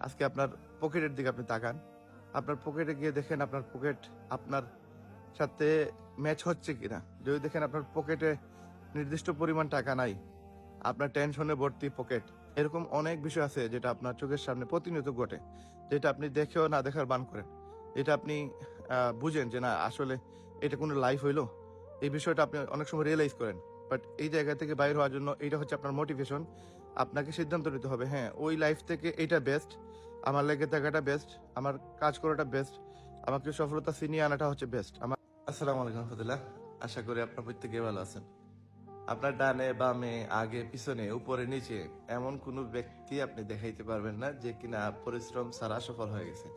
আজকে আপনার পকেটের দিকে আপনি তাকান, আপনার পকেটে গিয়ে দেখেন আপনার পকেট আপনার সাথে ম্যাচ হচ্ছে কিনা। যদি দেখেন আপনার পকেটে নির্দিষ্ট পরিমাণ টাকা নাই, আপনার টেনশনে ভর্তি পকেট, এরকম অনেক বিষয় আছে যেটা আপনার চোখের সামনে প্রতিনিয়ত ঘটে, যেটা আপনি দেখেও না দেখার বান করেন। এটা আপনি বুঝেন যে না আসলে এটা কোনো লাইফ হইলো, এই বিষয়টা আপনি অনেক সময় রিয়েলাইজ করেন। বাট এই জায়গা থেকে বাইর হওয়ার জন্য এইটা হচ্ছে আপনার মোটিভেশন। আপনাকে সিদ্ধান্ত নিতে হবে, হ্যাঁ ওই লাইফ থেকে এইটা বেস্ট, আমার লেগে থাকাটা বেস্ট, আমার কাজ করাটা বেস্ট, আমাকে সফলতা ছিনিয়ে আনাটা হচ্ছে বেস্ট। আমার আসসালামু আলাইকুম রহমতুল্লাহ, আশা করি আপনার প্রত্যেকে ভালো আছেন। আপনার ডানে বামে আগে পিছনে উপরে নিচে এমন কোনো ব্যক্তি আপনি দেখাইতে পারবেন না যে কিনা পরিশ্রম ছাড়া সফল হয়ে গেছে,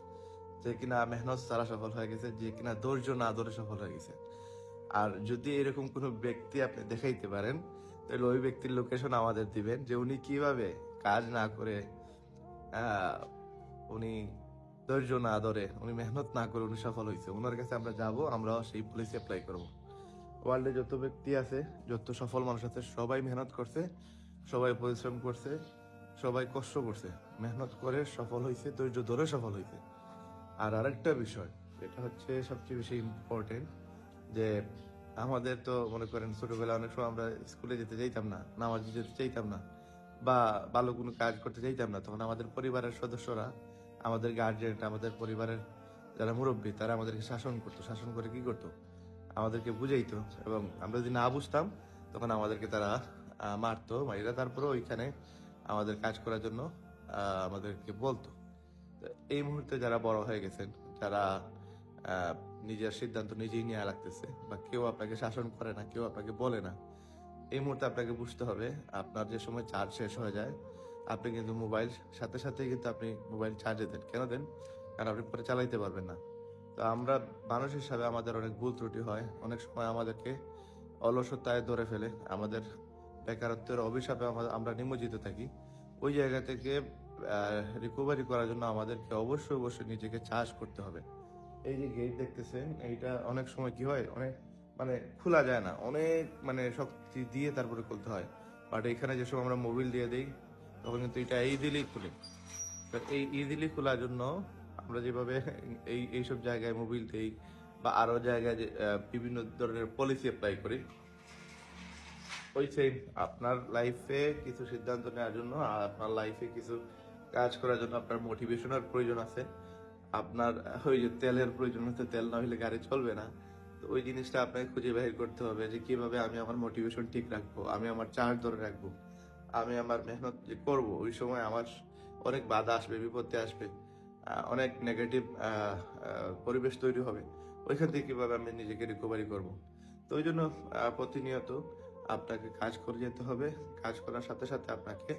যে কিনা মেহনত ছাড়া সফল হয়ে গেছে, যে কিনা ধৈর্য না ধরে সফল হয়ে গেছে। আর যদি এরকম কোনো ব্যক্তি আপনি দেখাইতে পারেন, তাহলে ওই ব্যক্তির লোকেশন আমাদের দিবেন, যে উনি কিভাবে কাজ না করে, উনি ধৈর্য না ধরে, উনি মেহনত না করে উনি সফল হয়েছে। ওনার কাছে আমরা যাব, আমরাও সেই পলিসি অ্যাপ্লাই করবো। ওয়ার্ল্ডে যত ব্যক্তি আছে, যত সফল মানুষ আছে, সবাই মেহনত করছে, সবাই পরিশ্রম করছে, সবাই কষ্ট করছে, মেহনত করে সফল হয়েছে, ধৈর্য ধরে সফল হয়েছে। আর আরেকটা বিষয়, এটা হচ্ছে সবচেয়ে বেশি ইম্পর্টেন্ট, যে আমাদের তো মনে করেন ছোটবেলা অনেক সময় আমরা স্কুলে যেতে চাইতাম না, নামাজে যেতে চাইতাম না, বা ভালো কোনো কাজ করতে চাইতাম না। তখন আমাদের পরিবারের সদস্যরা, আমাদের গার্জিয়ান, আমাদের পরিবারের যারা মুরব্বী, তারা আমাদেরকে শাসন করতো। শাসন করে কি করতো? আমাদেরকে বুঝাইতো, এবং আমরা যদি না বুঝতাম তখন আমাদেরকে তারা মারতো, মাইরা তারপরে ওইখানে আমাদের কাজ করার জন্য আমাদেরকে বলতো। তো এই মুহূর্তে যারা বড় হয়ে গেছেন, যারা নিজের সিদ্ধান্ত নিজেই নিয়ে রাখতেছে, বা কেউ আপনাকে শাসন করে না, কেউ আপনাকে বলে না, এই মুহূর্তে আপনাকে বুঝতে হবে, আপনার যে সময় চার্জ শেষ হয়ে যায়, আপনি কিন্তু মোবাইল সাথে সাথে কিন্তু আপনি মোবাইল চার্জে দেন। কেন দেন? কারণ আপনি পরে চালাইতে পারবেন না। তো আমরা মানুষ হিসাবে আমাদের অনেক ভুল ত্রুটি হয়, অনেক সময় আমাদেরকে অলসতায় ধরে ফেলে, আমাদের বেকারত্বের অভিশাপে আমরা নিমজ্জিত থাকি। ওই জায়গা থেকে রিকভারি করার জন্য আমাদেরকে অবশ্যই অবশ্যই নিজেকে চার্জ করতে হবে। এই যে গেট দেখতেছেন, এইটা অনেক সময় কি হয়, অনেক মানে খোলা যায় না, অনেক মানে শক্তি দিয়ে তারপরে খুলতে হয়। বাট এখানে যে সময় আমরা মোবিল দিয়ে দিই, তখন কিন্তু এটা ইজিলি খুলে। তো এই ইজিলি খোলার জন্য আমরা যেভাবে এইসব জায়গায় মোবিল দেই, বা আরো জায়গায় যে বিভিন্ন ধরনের পলিসি অ্যাপ্লাই করি, ওই সেম আপনার লাইফে কিছু সিদ্ধান্ত নেওয়ার জন্য আর আপনার লাইফে কিছু কাজ করার জন্য আপনার মোটিভেশনের প্রয়োজন আছে। আপনার ওই যে তেলের প্রয়োজন আছে, তেল না হলে গাড়ি চলবে না। তো ওই জিনিসটা আপনাকে খুঁজে বের করতে হবে, যে কিভাবে আমি আমার মোটিভেশন ঠিক রাখবো, আমি আমার চার্জ ধরে রাখবো, আমি আমার মেহনত যে করবো, ওই সময় আমার অনেক বাধা আসবে, বিপত্তি আসবে, অনেক নেগেটিভ পরিবেশ তৈরি হবে। ওইখান থেকে কিভাবে আমি নিজেকে রিকভারি করব। তো ওই জন্য প্রতিনিয়ত আপনাকে কাজ করে যেতে হবে। কাজ করার সাথে সাথে আপনাকে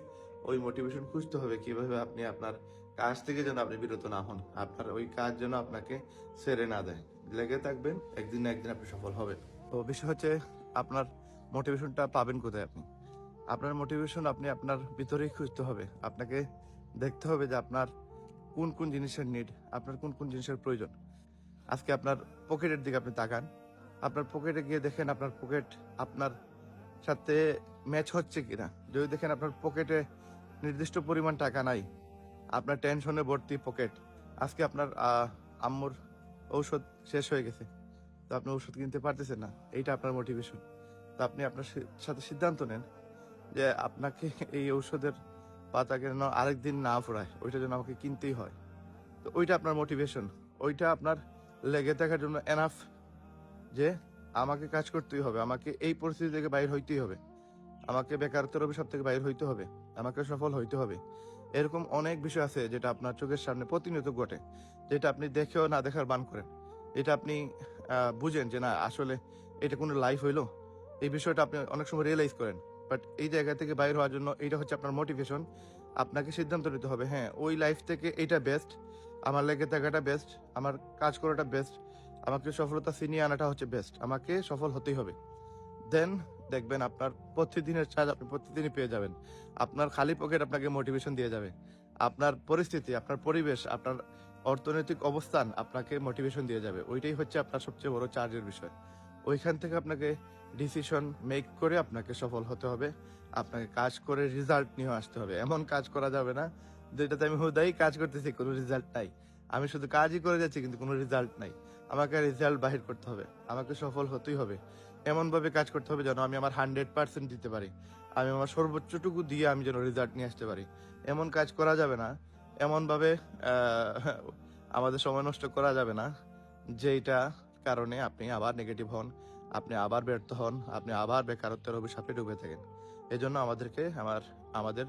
ওই মোটিভেশন খুঁজতে হবে, কিভাবে আপনি আপনার কাজ থেকে যেন আপনি বিরত না হন, আপনার ওই কাজ যেন আপনাকে ছেড়ে না দেয়। লেগে থাকবেন, একদিন না একদিন আপনি সফল হবেন। তো বিষয় হচ্ছে, আপনার মোটিভেশনটা পাবেন কোথায়? আপনি আপনার মোটিভেশন আপনি আপনার ভিতরেই খুঁজতে হবে। আপনাকে দেখতে হবে যে আপনার কোন কোন জিনিসের নিড, আপনার কোন কোন জিনিসের প্রয়োজন। আজকে আপনার পকেটের দিকে আপনি তাকান, আপনার পকেটে গিয়ে দেখেন আপনার পকেট আপনার সাথে ম্যাচ হচ্ছে কিনা। যদি দেখেন আপনার পকেটে নির্দিষ্ট পরিমাণ টাকা নাই, আপনার টেনশনে ভর্তি পকেট, আজকে আপনার আম্মুর ঔষধ শেষ হয়ে গেছে, তো আপনি ওষুধ কিনতে পারতেছেন না, এইটা আপনার মোটিভেশন। তো আপনি আপনার সাথে সিদ্ধান্ত নেন যে আপনাকে এই ঔষধের পাতাকে যেন আরেকদিন না ফুরায়, ওইটা যেন আমাকে কিনতেই হয়। তো ওইটা আপনার মোটিভেশন, ওইটা আপনার লেগে থাকার জন্য এনাফ, যে আমাকে কাজ করতেই হবে, আমাকে এই পরিস্থিতি থেকে বাইর হইতেই হবে, আমাকে বেকারত্বের অভিশাপ থেকে বাইর হইতে হবে, আমাকে সফল হইতে হবে। এরকম অনেক বিষয় আছে যেটা আপনার চোখের সামনে প্রতিনিয়ত ঘটে, যেটা আপনি দেখেও না দেখার বান করেন। এটা আপনি বুঝেন যে না আসলে এটা কোনো লাইফ হইলো, এই বিষয়টা আপনি অনেক সময় রিয়েলাইজ করেন। বাট এই জায়গা থেকে বাইর হওয়ার জন্য এইটা হচ্ছে আপনার মোটিভেশন। আপনাকে সিদ্ধান্ত নিতে হবে, হ্যাঁ ওই লাইফ থেকে এইটা বেস্ট, আমার লেগে থাকাটা বেস্ট, আমার কাজ করাটা বেস্ট, আমাকে সফলতা ছিনিয়ে আনাটা হচ্ছে বেস্ট, আমাকে সফল হতেই হবে। দেন দেখবেন আপনার প্রতিদিনের চার্জ আপনি প্রতিদিনই পেয়ে যাবেন। আপনার খালি পকেট আপনাকে মোটিভেশন দিয়ে যাবে। আপনার পরিস্থিতি, আপনার পরিবেশ, আপনার অর্থনৈতিক অবস্থান আপনাকে মোটিভেশন দিয়ে যাবে। ওইটাই হচ্ছে আপনার সবচেয়ে বড় চার্জের বিষয়। ওইখান থেকে আপনাকে ডিসিশন মেক করে আপনাকে সফল হতে হবে। আপনাকে কাজ করে রেজাল্ট নিয়ে আসতে হবে। এমন কাজ করা যাবে না যেটাতে আমি হুদাই কাজ করতেছি, কোনো রেজাল্ট নাই। আমি শুধু কাজই করে যাচ্ছি কিন্তু কোনো রেজাল্ট নাই। আমাকে রেজাল্ট বাহির করতে হবে, আমাকে সফল হতেই হবে। এমনভাবে কাজ করতে হবে যেন আমি আমার 100% দিতে পারি। আমি আমার সর্বোচ্চটুকু দিয়ে আমি যেন রেজাল্ট নিয়ে আসতে পারি। এমন কাজ করা যাবে না, এমনভাবে আমাদের সময় নষ্ট করা যাবে না, যেইটা কারণে আপনি আবার নেগেটিভ হন, আপনি আবার ব্যর্থ হন, আপনি আবার বেকারত্বের অভিশাপে ডুবে থাকেন। এজন্য আমাদেরকে আমাদের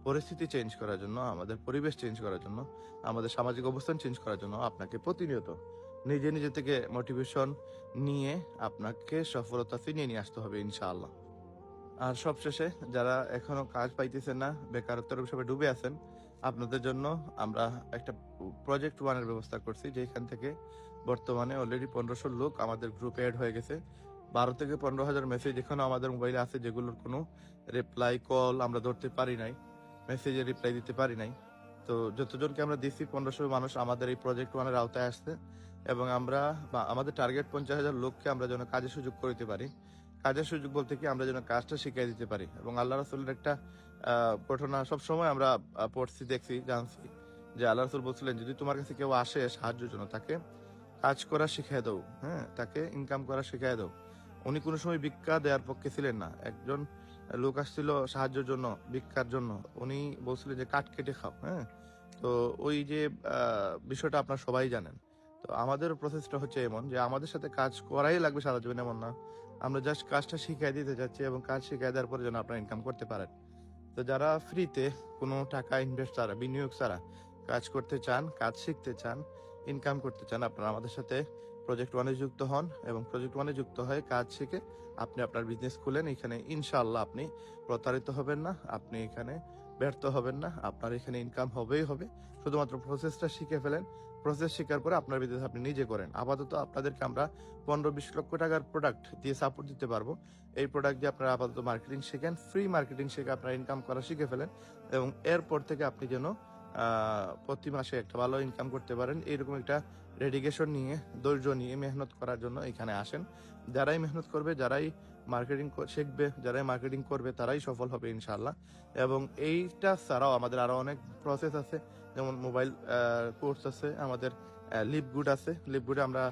পরিস্থিতি চেঞ্জ করার জন্য, আমাদের পরিবেশ চেঞ্জ করার জন্য, আমাদের সামাজিক অবস্থান চেঞ্জ করার জন্য আপনাকে প্রতিনিয়ত নিজে থেকে মোটিভেশন নিয়ে আপনাকে সফলতা ছিনিয়ে নিয়ে আসতে হবে ইনশাআল্লাহ। আর সবশেষে যারা এখনো কাজ পাইতেছেন না, বেকারত্বের অভিশাপে ডুবে আছেন, আপনাদের জন্য আমরা একটা প্রজেক্ট ওয়ানের ব্যবস্থা করছি, যেখান থেকে বর্তমানে অলরেডি 1500 লোক আমাদের গ্রুপে অ্যাড হয়ে গেছে। 12 থেকে 15,000 মেসেজ এখনো আমাদের মোবাইলে আছে, যেগুলোর কোনো রিপ্লাই কল আমরা ধরতে পারি নাই, মেসেজে রিপ্লাই দিতে পারি নাই। তো যতজনকে আমরা দিচ্ছি 1500 মানুষ আমাদের এই প্রজেক্ট ওয়ানের আওতায় আসছে, এবং আমরা আমাদের টার্গেট 50,000 লোককে আমরা যেন কাজের সুযোগ করে দিতে পারি। কাজের সুযোগ বলতে কি, আমরা যেন কাজটা শিখিয়ে দিতে পারি। এবং আল্লাহ রাসূলের একটা ঘটনা সবসময় আমরা পড়ছি, দেখছি, জানছি যে আল্লাহ রাসূল বলছিলেন, যদি তোমার কাছে কেউ আসে সাহায্যের জন্য, তাকে কাজ করা শিখিয়ে দাও, হ্যাঁ, তাকে ইনকাম করা শিখিয়ে দাও। উনি কোনো সময় ভিক্ষা দেওয়ার পক্ষে ছিলেন না। একজন লোক আসছিল সাহায্যের জন্য, ভিক্ষার জন্য, উনি বলছিলেন যে কাঠ কেটে খাও, হ্যাঁ। তো ওই যে বিষয়টা আপনারা সবাই জানেন। তো আমাদের প্রসেসটা হচ্ছে এমন যে আমাদের সাথে কাজ করাই লাগবে সারা জীবন, এমন না। আমরা জাস্ট কাজটা শিখিয়ে দিতে যাচ্ছি, এবং কাজ শিখিয়ে দেওয়ার পরে যেন আপনারা ইনকাম করতে পারেন। তো যারা ফ্রিতে কোনো টাকা ইনভেস্ট ছাড়া, বিনিয়োগ ছাড়া কাজ করতে চান, কাজ শিখতে চান, ইনকাম করতে চান, আপনারা আমাদের সাথে প্রজেক্ট ওয়ানে যুক্ত হন, এবং প্রজেক্ট ওয়ানে যুক্ত হয়ে কাজ শিখে আপনি আপনার বিজনেস খুলেন। এখানে ইনশাআল্লাহ আপনি প্রতারিত হবেন না, আপনি এখানে ব্যর্থ হবেন না, আপনার এখানে ইনকাম হবেই হবে। শুধুমাত্র প্রসেসটা শিখে ফেলেন। প্রসেস শেখার পরে আপনার বিজনেস আপনি নিজে করেন। আপাতত আপনাদেরকে আমরা 15-20 লক্ষ টাকার প্রোডাক্ট দিয়ে সাপোর্ট দিতে পারবো। এই প্রোডাক্ট দিয়ে আপনারা আপাতত মার্কেটিং শেখেন, ফ্রি মার্কেটিং শিখে আপনারা ইনকাম করা শিখে ফেলেন, এবং এরপর থেকে আপনি যেন প্রতি মাসে একটা ভালো ইনকাম করতে পারেন। এইরকম একটা ডেডিকেশন নিয়ে, ধৈর্য নিয়ে মেহনত করার জন্য এখানে আসেন। যারাই মেহনত করবে, যারাই মার্কেটিং শিখবে, যারাই মার্কেটিং করবে, তারাই সফল হবে ইনশাআল্লাহ। এবং এইটা ছাড়াও আমাদের আরো অনেক প্রসেস আছে, যেমন মোবাইল কোর্স আছে, আমাদের লিপগুড আছে। লিপগুডে আমরা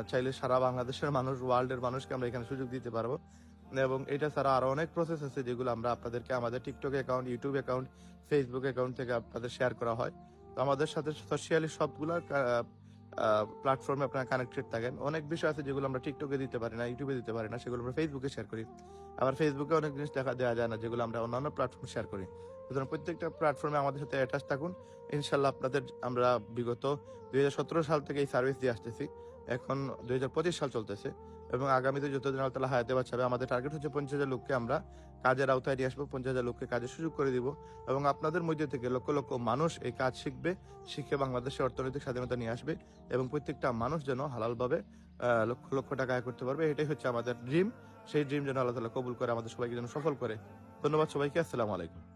চাইলে সারা বাংলাদেশের মানুষ, ওয়ার্ল্ডের মানুষকে আমরা এখানে সুযোগ দিতে পারবো। এবং এটা ছাড়া আরো অনেক প্রসেস আছে, যেগুলো আমরা আপনাদেরকে আমাদের TikTok account, YouTube account, Facebook account থেকে আপনাদের শেয়ার করা হয়। তো আমাদের সাথে সোশ্যালি সবগুলো প্ল্যাটফর্মে আপনারা কানেক্টেড থাকেন। অনেক বিষয় আছে যেগুলো আমরা টিকটকে দিতে পারি না, ইউটিউবে দিতে পারি না, সেগুলো আমরা ফেসবুকে শেয়ার করি। আবার ফেসবুকে অনেক জিনিস দেওয়া যায় না, যেগুলো আমরা অন্যান্য প্ল্যাটফর্মে শেয়ার করি। সুতরাং প্রত্যেকটা প্ল্যাটফর্মে আমাদের সাথে অ্যাটাচ থাকুন ইনশাল্লাহ। আপনাদের আমরা বিগত 2017 সাল থেকে এই সার্ভিস দিয়ে আসতেছি, এখন 2025 সাল চলতেছে, এবং আগামীতে যতদিন আল্লাহ তাআলা হায়াতে বাঁচাবে, আমাদের টার্গেট হচ্ছে 50,000 লোককে আমরা কাজের আওতায় নিয়ে আসবো, 50,000 লোককে কাজের সুযোগ করে দিব, এবং আপনাদের মধ্যে থেকে লক্ষ লক্ষ মানুষ এই কাজ শিখবে, শিখে বাংলাদেশের অর্থনৈতিক স্বাধীনতা নিয়ে আসবে, এবং প্রত্যেকটা মানুষ যেন হালালভাবে লক্ষ লক্ষ টাকা আয় করতে পারবে। এটাই হচ্ছে আমাদের ড্রিম। সেই ড্রিম যেন আল্লাহ তাআলা কবুল করে, আমাদের সবাইকে যেন সফল করে। ধন্যবাদ সবাইকে। আসসালামু আলাইকুম।